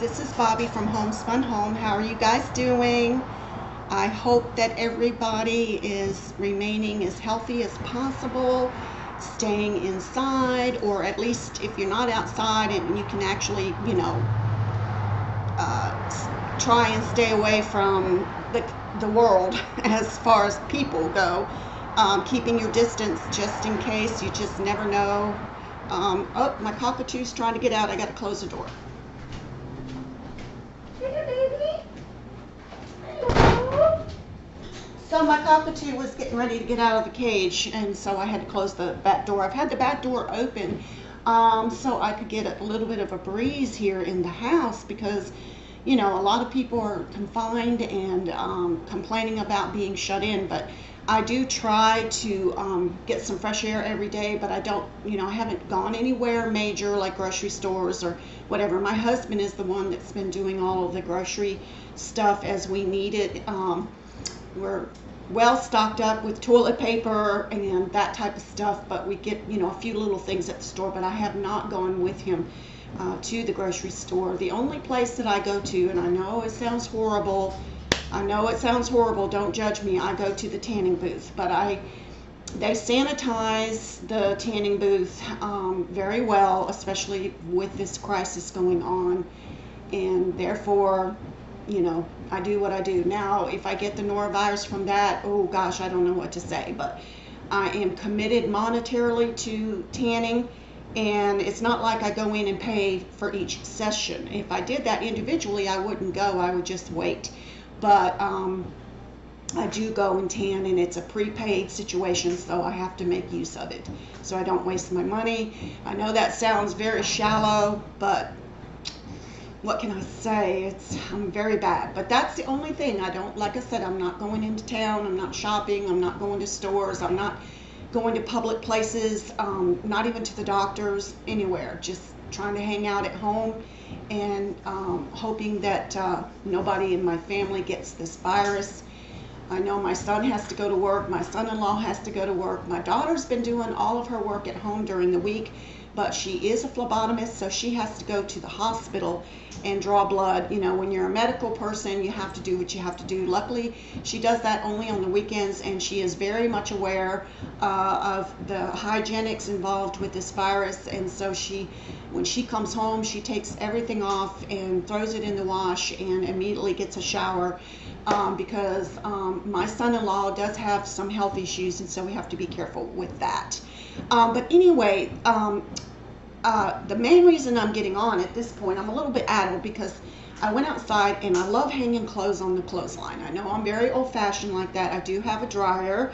This is Bobby from Homespun Home. How are you guys doing? I hope that everybody is remaining as healthy as possible, staying inside, or at least if you're not outside and you can actually, try and stay away from the world as far as people go. Keeping your distance just in case. You just never know. Oh, my cockatoo's trying to get out. I got to close the door. So my cockatoo was getting ready to get out of the cage, and so I had to close the back door. I've had the back door open so I could get a little bit of a breeze here in the house because, a lot of people are confined and complaining about being shut in, but I do try to get some fresh air every day, but I don't, I haven't gone anywhere major like grocery stores or whatever. My husband is the one that's been doing all of the grocery stuff as we need it. We're well stocked up with toilet paper and that type of stuff, but we get, a few little things at the store, but I have not gone with him to the grocery store. The only place that I go to, and I know it sounds horrible, don't judge me, I go to the tanning booth, but they sanitize the tanning booth very well, especially with this crisis going on, and therefore, I do what I do. Now, if I get the norovirus from that, oh gosh, I don't know what to say, but I am committed monetarily to tanning, and it's not like I go in and pay for each session. If I did that individually, I wouldn't go, I would just wait. But I do go and tan, and it's a prepaid situation, so I have to make use of it so I don't waste my money. I know that sounds very shallow, but what can I say? I'm very bad, but that's the only thing. Like I said, I'm not going into town, I'm not shopping, I'm not going to stores, I'm not going to public places, not even to the doctors, anywhere, just trying to hang out at home and hoping that nobody in my family gets this virus. I know my son has to go to work, my son-in-law has to go to work, my daughter's been doing all of her work at home during the week, but she is a phlebotomist, so she has to go to the hospital and draw blood. When you're a medical person, you have to do what you have to do. Luckily, she does that only on the weekends, and she is very much aware of the hygienics involved with this virus, and so when she comes home, she takes everything off and throws it in the wash and immediately gets a shower because my son-in-law does have some health issues, and so we have to be careful with that. But anyway, the main reason I'm getting on at this point, I'm a little bit addled because I went outside and I love hanging clothes on the clothesline. I know I'm very old-fashioned like that. I do have a dryer,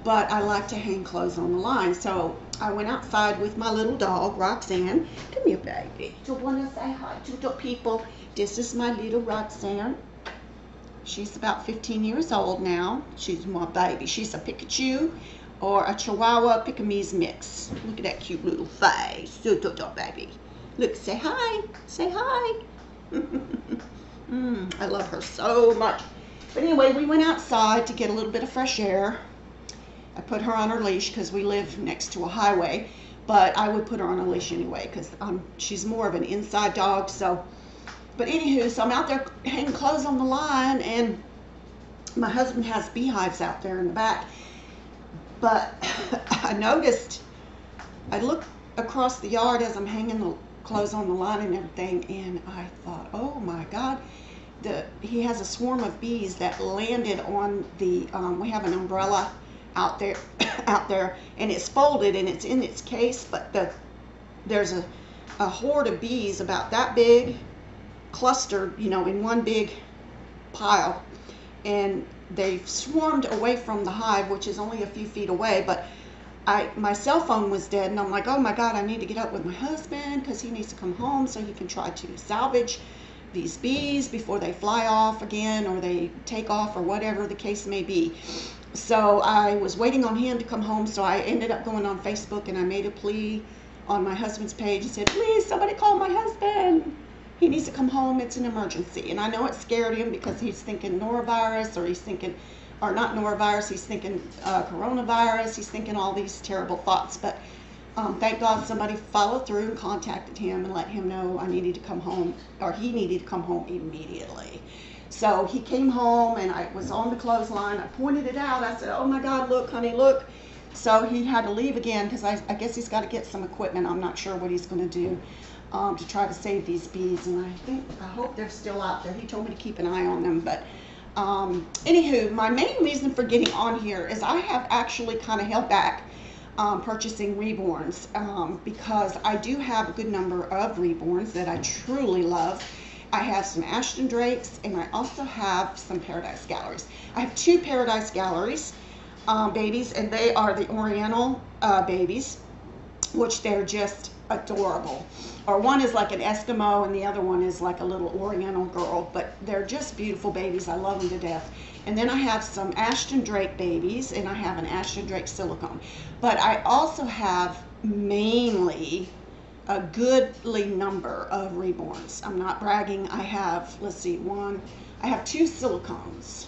but I like to hang clothes on the line. So I went outside with my little dog, Roxanne. Come here, baby. Do you want to say hi to the people? This is my little Roxanne. She's about 15 years old now. She's my baby. She's a Pikachu or a Chihuahua Pekingese mix. Look at that cute little face. Baby. Look, say hi. Say hi. I love her so much. But anyway, we went outside to get a little bit of fresh air. I put her on her leash because we live next to a highway, but I would put her on a leash anyway because she's more of an inside dog. But anywho, so I'm out there hanging clothes on the line, and my husband has beehives out there in the back. But I noticed, I looked across the yard as I'm hanging the clothes on the line and everything, and I thought, oh my God, he has a swarm of bees that landed on the, we have an umbrella out there, and it's folded and it's in its case, but there's a horde of bees about that big, clustered, in one big pile, and they swarmed away from the hive, which is only a few feet away, but my cell phone was dead, and I'm like, oh my God, I need to get up with my husband because he needs to come home so he can try to salvage these bees before they fly off again or they take off or whatever the case may be. So I was waiting on him to come home, so I ended up going on Facebook and I made a plea on my husband's page and said, please, somebody call my husband. He needs to come home. It's an emergency. And I know it scared him because he's thinking norovirus, or he's thinking, or not norovirus, he's thinking coronavirus. He's thinking all these terrible thoughts. But Thank God somebody followed through and contacted him and let him know I needed to come home, or he needed to come home immediately. So he came home, and I was on the clothesline. I pointed it out. I said, oh my God, look, honey, look. So he had to leave again because I guess he's got to get some equipment. I'm not sure what he's going to do to try to save these bees. And I hope they're still out there. He told me to keep an eye on them. But anywho, my main reason for getting on here is I have actually kind of held back purchasing reborns because I do have a good number of reborns that I truly love. I have some Ashton Drakes, and I also have some Paradise Galleries. I have 2 Paradise Galleries babies, and they are the Oriental babies, which they're just adorable. Or one is like an Eskimo, and the other one is like a little Oriental girl, but they're just beautiful babies. I love them to death. And then I have some Ashton Drake babies, and I have an Ashton Drake silicone. But I also have mainly a goodly number of reborns. I'm not bragging. I have, let's see, I have 2 silicones.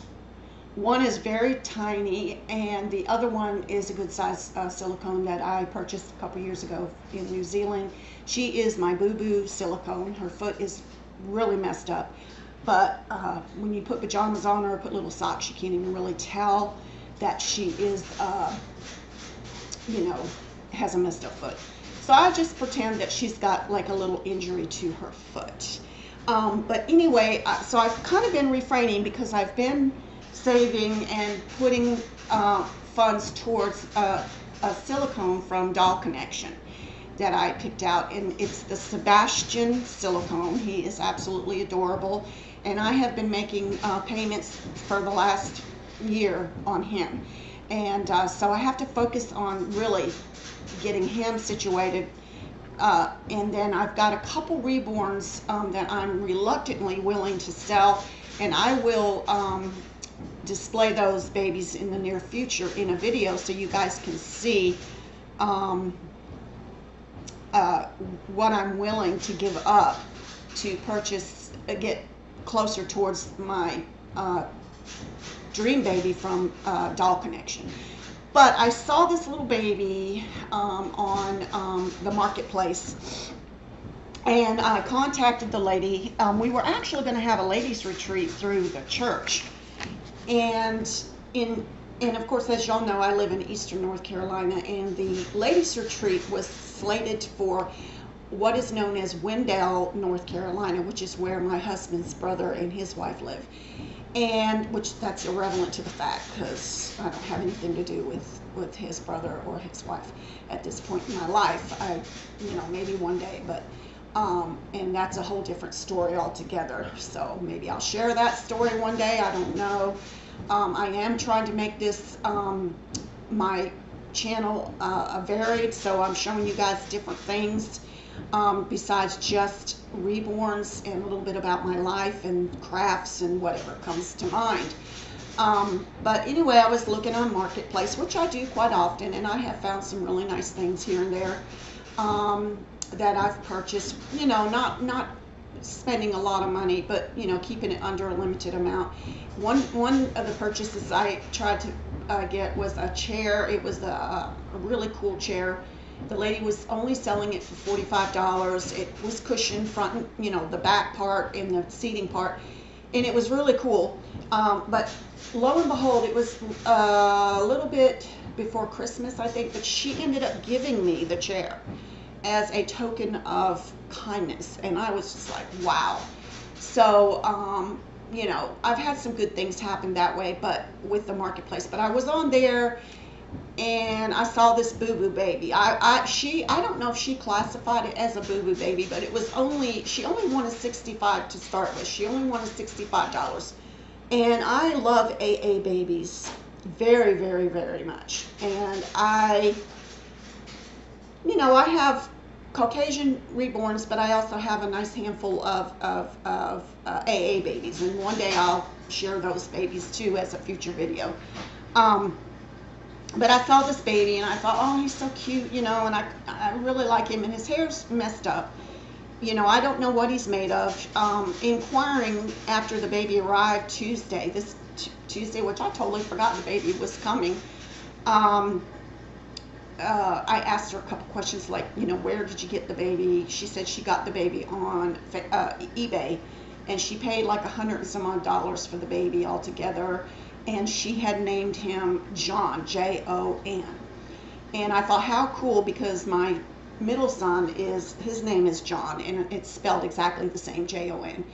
One is very tiny, and the other one is a good size silicone that I purchased a couple years ago in New Zealand. She is my booboo silicone. Her foot is really messed up, but when you put pajamas on her or put little socks, you can't even really tell that she is, has a messed up foot. So I just pretend that she's got like a little injury to her foot. But anyway, so I've kind of been refraining because I've been saving and putting funds towards a silicone from Doll Connection that I picked out, and it's the Sebastian silicone. He is absolutely adorable, and I have been making payments for the last year on him, and so I have to focus on really getting him situated, and then I've got a couple reborns that I'm reluctantly willing to sell, and I will display those babies in the near future in a video so you guys can see what I'm willing to give up to purchase, get closer towards my dream baby from Doll Connection. But I saw this little baby on the marketplace, and I contacted the lady. We were actually going to have a ladies retreat through the church, and of course, as y'all know, I live in Eastern North Carolina, and the ladies retreat was slated for what is known as Wendell, North Carolina, which is where my husband's brother and his wife live. And which that's irrelevant to the fact, because I don't have anything to do with his brother or his wife at this point in my life. Maybe one day, but and that's a whole different story altogether. So maybe I'll share that story one day. I don't know. I am trying to make this my channel varied, so I'm showing you guys different things besides just reborns, and a little bit about my life and crafts and whatever comes to mind. But anyway, I was looking on Marketplace, which I do quite often, and I have found some really nice things here and there that I've purchased, not spending a lot of money, but keeping it under a limited amount. One of the purchases I tried to get was a chair. It was a really cool chair. The lady was only selling it for $45. It was cushioned front, the back part and the seating part, and it was really cool. But lo and behold, it was a little bit before Christmas, I think, but she ended up giving me the chair as a token of kindness, and I was just like, wow. So I've had some good things happen that way, but with the Marketplace. But I was on there, and I saw this boo-boo baby. I don't know if she classified it as a boo-boo baby, but she only wanted $65 to start with. She only wanted $65, and I love AA babies very, very, very much. And I have Caucasian reborns, but I also have a nice handful of AA babies, and one day I'll share those babies too as a future video. But I saw this baby, and I thought, oh, he's so cute, and I really like him, and his hair's messed up. I don't know what he's made of. Inquiring after the baby arrived Tuesday, which I totally forgot the baby was coming. I asked her a couple questions like, you know, where did you get the baby? She said she got the baby on eBay, and she paid like $100 and some odd for the baby altogether, and she had named him John, Jon. And I thought, how cool, because my middle son his name is John, and it's spelled exactly the same, Jon.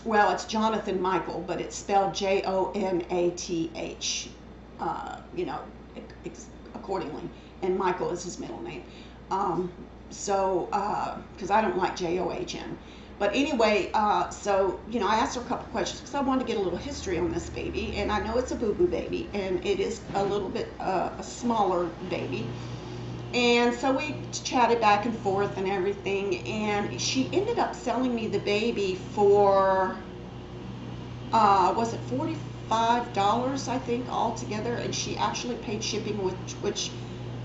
Well, it's Jonathan Michael, but it's spelled Jonath, you know, accordingly, and Michael is his middle name. Because I don't like John. But anyway, so, you know, I asked her a couple questions because I wanted to get a little history on this baby, and I know it's a boo-boo baby, and it is a little bit a smaller baby. And so we chatted back and forth and everything, and she ended up selling me the baby for, was it $45, I think, altogether, and she actually paid shipping, which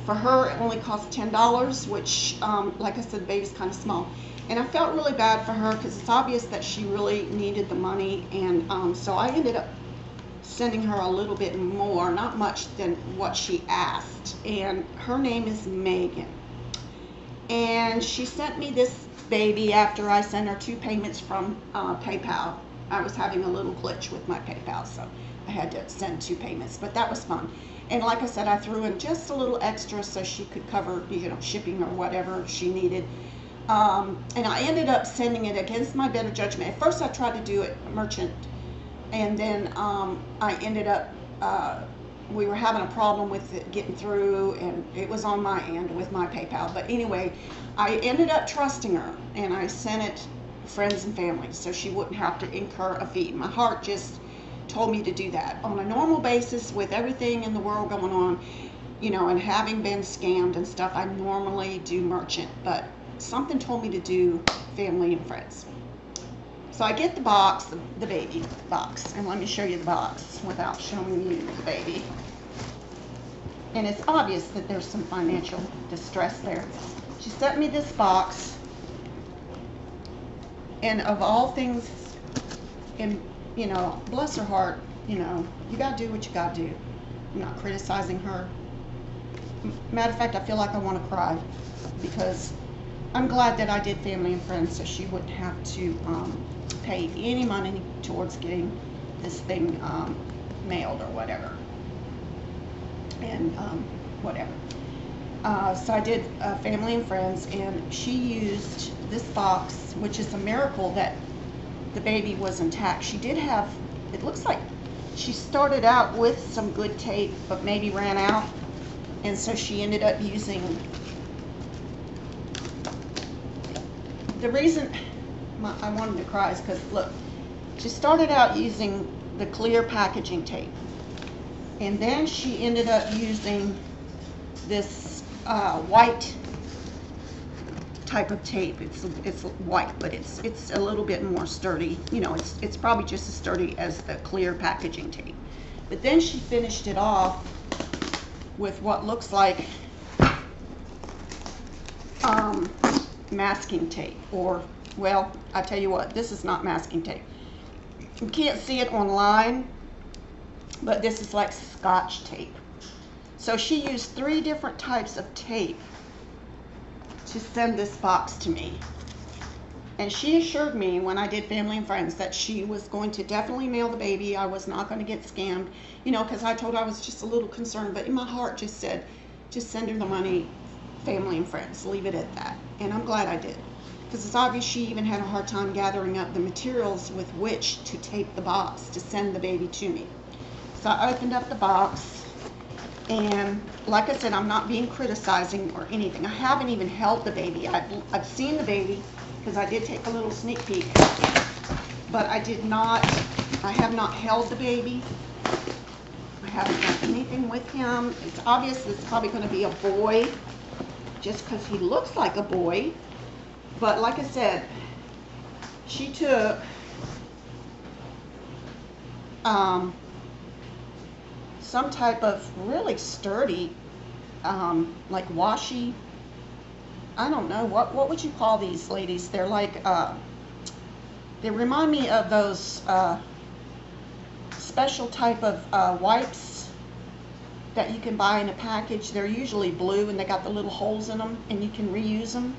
for her it only cost $10, which, like I said, the baby's kind of small. And I felt really bad for her because it's obvious that she really needed the money, and so I ended up sending her a little bit more, not much than what she asked. And her name is Megan, and she sent me this baby after I sent her 2 payments from PayPal. I was having a little glitch with my PayPal, so I had to send 2 payments, but that was fun. And like I said, I threw in just a little extra so she could cover, you know, shipping or whatever she needed. And I ended up sending it against my better judgment. At first I tried to do it merchant, and then I ended up, we were having a problem with it getting through, and it was on my end with my PayPal. But anyway, I ended up trusting her, and I sent it friends and family so she wouldn't have to incur a fee. My heart just told me to do that. On a normal basis, with everything in the world going on, you know, and having been scammed and stuff, I normally do merchant, but something told me to do family and friends. So I get the box, the baby box, and let me show you the box without showing you the baby. And it's obvious that there's some financial distress there. She sent me this box, and of all things, and you know, bless her heart, you know, you gotta do what you gotta do. I'm not criticizing her. Matter of fact, I feel like I want to cry, because I'm glad that I did family and friends so she wouldn't have to pay any money towards getting this thing mailed or whatever. And whatever. So I did family and friends, and she used this box, which is a miracle that the baby was intact. She did have, it looks like she started out with some good tape, but maybe ran out, and so she ended up using, the reason I wanted to cry is because, look, she started out using the clear packaging tape, and then she ended up using this white type of tape. It's white, but it's a little bit more sturdy. You know, it's probably just as sturdy as the clear packaging tape. But then she finished it off with what looks like masking tape, or, well, I tell you what, this is not masking tape. You can't see it online, but this is like Scotch tape. So she used 3 different types of tape to send this box to me. And she assured me when I did family and friends that she was going to definitely mail the baby. I was not going to get scammed, you know, because I told her I was just a little concerned, but in my heart just said, just send her the money, family and friends, leave it at that. And I'm glad I did, because it's obvious she even had a hard time gathering up the materials with which to tape the box to send the baby to me. So I opened up the box, and like I said, I'm not being criticizing or anything. I haven't even held the baby. I've seen the baby because I did take a little sneak peek, but I have not held the baby. I haven't done anything with him. It's obvious it's probably going to be a boy just because he looks like a boy. But like I said, she took some type of really sturdy, like washi, I don't know, what would you call these, ladies? They're like, they remind me of those special type of wipes that you can buy in a package. They're usually blue and they got the little holes in them and you can reuse them.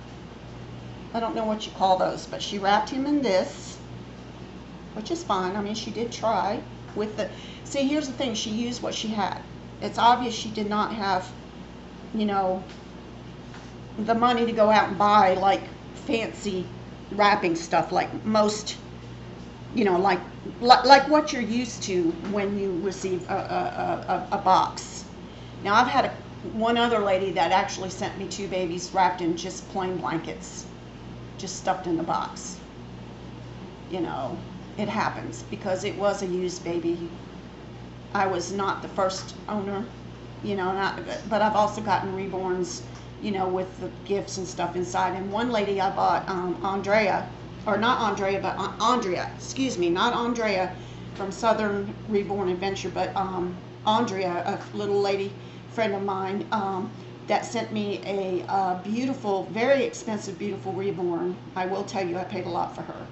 I don't know what you call those, but she wrapped him in this, which is fine. I mean, she did try with the, see, here's the thing, she used what she had. It's obvious she did not have, you know, the money to go out and buy like fancy wrapping stuff like most, you know, like what you're used to when you receive a box. Now, I've had one other lady that actually sent me 2 babies wrapped in just plain blankets, just stuffed in the box. You know, it happens because it was a used baby. I was not the first owner, you know, but I've also gotten reborns, you know, with the gifts and stuff inside. And one lady I bought, Andrea, or not Andrea, but Andrea, excuse me, not Andrea from Southern Reborn Adventure, but Andrea, a little lady friend of mine, that sent me a beautiful, very expensive, beautiful reborn. I will tell you, I paid a lot for her,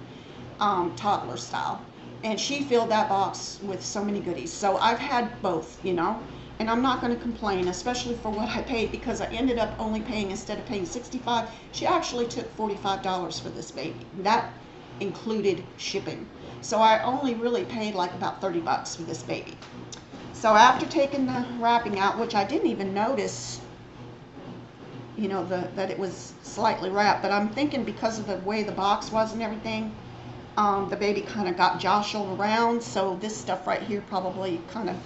toddler style. And she filled that box with so many goodies. So I've had both, you know, and I'm not going to complain, especially for what I paid, because I ended up only paying, instead of paying $65, she actually took $45 for this baby. That included shipping. So I only really paid like about 30 bucks for this baby. So after taking the wrapping out, which I didn't even notice, you know, that it was slightly wrapped, but I'm thinking because of the way the box was and everything, the baby kind of got jostled around, so this stuff right here probably kind of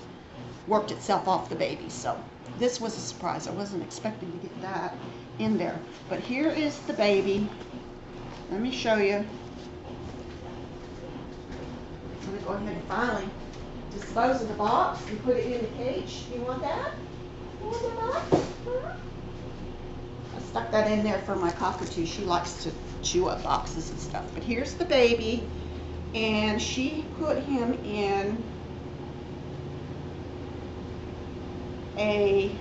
worked itself off the baby. So this was a surprise. I wasn't expecting to get that in there. But here is the baby. Let me show you. I'm going to go ahead and finally dispose of the box and put it in the cage. You want that? You want that box? I stuck that in there for my cockatoo. She likes to chew up boxes and stuff. But here's the baby, and she put him in a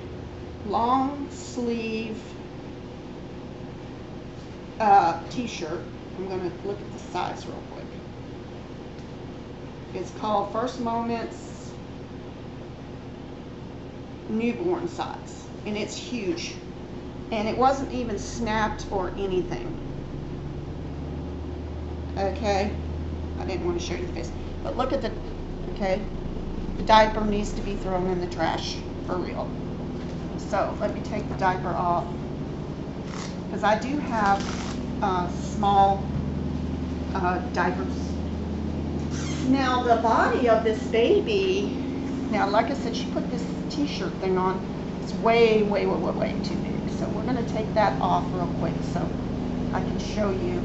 long sleeve t-shirt. I'm going to look at the size real quick. It's called First Moments newborn size, and it's huge, and it wasn't even snapped or anything. Okay, I didn't want to show you the face, but look at the, okay, the diaper needs to be thrown in the trash for real. So let me take the diaper off, because I do have small diapers. Now the body of this baby, now like I said, she put this t-shirt thing on. It's way too big. So we're going to take that off real quick so I can show you.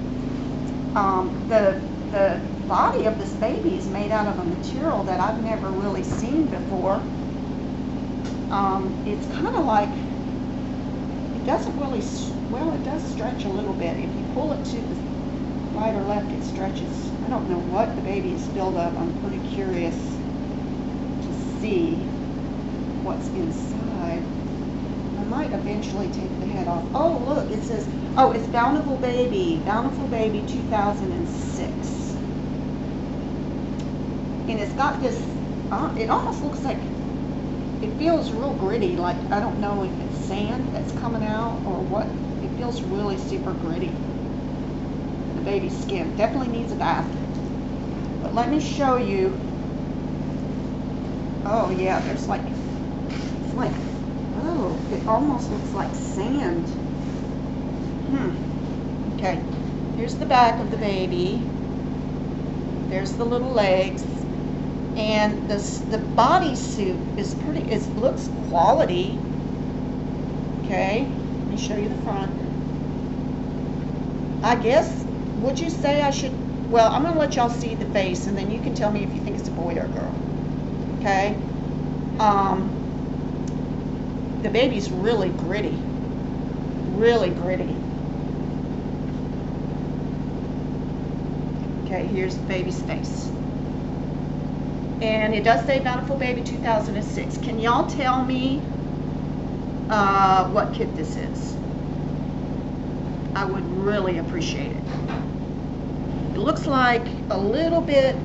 The body of this baby is made out of a material that I've never really seen before. It's kind of like, it doesn't really, well, it does stretch a little bit. If you pull it to the right or left, it stretches. I don't know what the baby is filled of. I'm pretty curious to see what's inside. I might eventually take the head off. Oh, look, it says, oh, it's Bountiful Baby 2006. And it's got this, it almost looks like, it feels real gritty, like, I don't know if it's sand that's coming out or what. It feels really super gritty. The baby's skin definitely needs a bath. But let me show you. Oh yeah, there's like, it's like, oh, it almost looks like sand. Okay, here's the back of the baby. There's the little legs. And the bodysuit is pretty, it looks quality. Okay, let me show you the front. I guess, would you say I should, well, I'm going to let y'all see the face, and then you can tell me if you think it's a boy or a girl. Okay? The baby's really gritty. Really gritty. Okay, here's the baby's face. And it does say Bountiful Baby 2006. Can y'all tell me what kit this is? I would really appreciate it. It looks like a little bit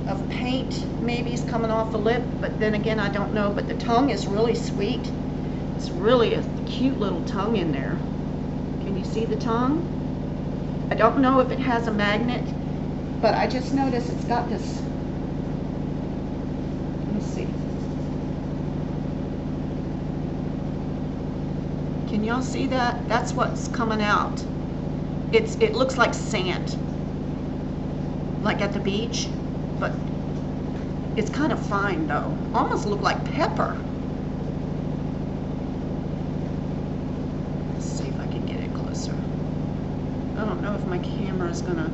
of paint maybe is coming off the lip, but then again, I don't know. But the tongue is really sweet. It's really a cute little tongue in there. Can you see the tongue? I don't know if it has a magnet, but I just noticed it's got this. Let me see. Can y'all see that? That's what's coming out. It looks like sand, like at the beach, but it's kind of fine though. Almost look like pepper. Let's see if I can get it closer. I don't know if my camera is gonna,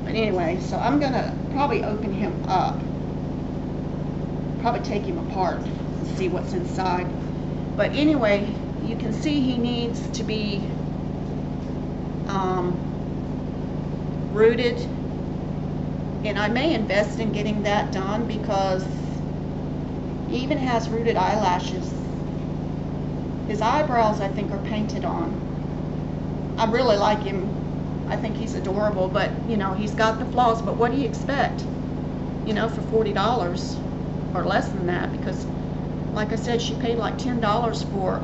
but anyway, so I'm gonna probably open him up, probably take him apart and see what's inside. But anyway, you can see he needs to be rooted, and I may invest in getting that done because he even has rooted eyelashes. His eyebrows, I think, are painted on. I really like him. I think he's adorable, but you know, he's got the flaws. But what do you expect, you know, for $40 or less than that? Because like I said, she paid like $10 for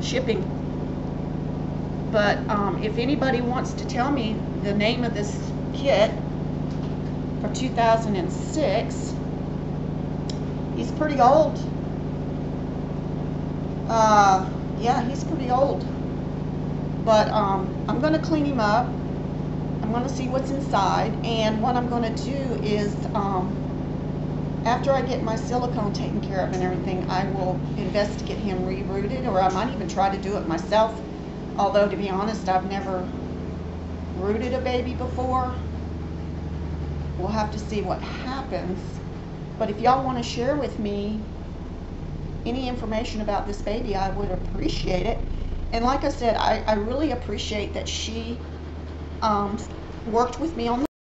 shipping. But if anybody wants to tell me the name of this kit for 2006, he's pretty old. Yeah, he's pretty old. But I'm going to clean him up. I'm going to see what's inside. And what I'm going to do is, after I get my silicone taken care of and everything, I will invest to get him re-rooted, or I might even try to do it myself. Although, to be honest, I've never rooted a baby before. We'll have to see what happens. But if y'all want to share with me any information about this baby, I would appreciate it. And like I said, I really appreciate that she worked with me on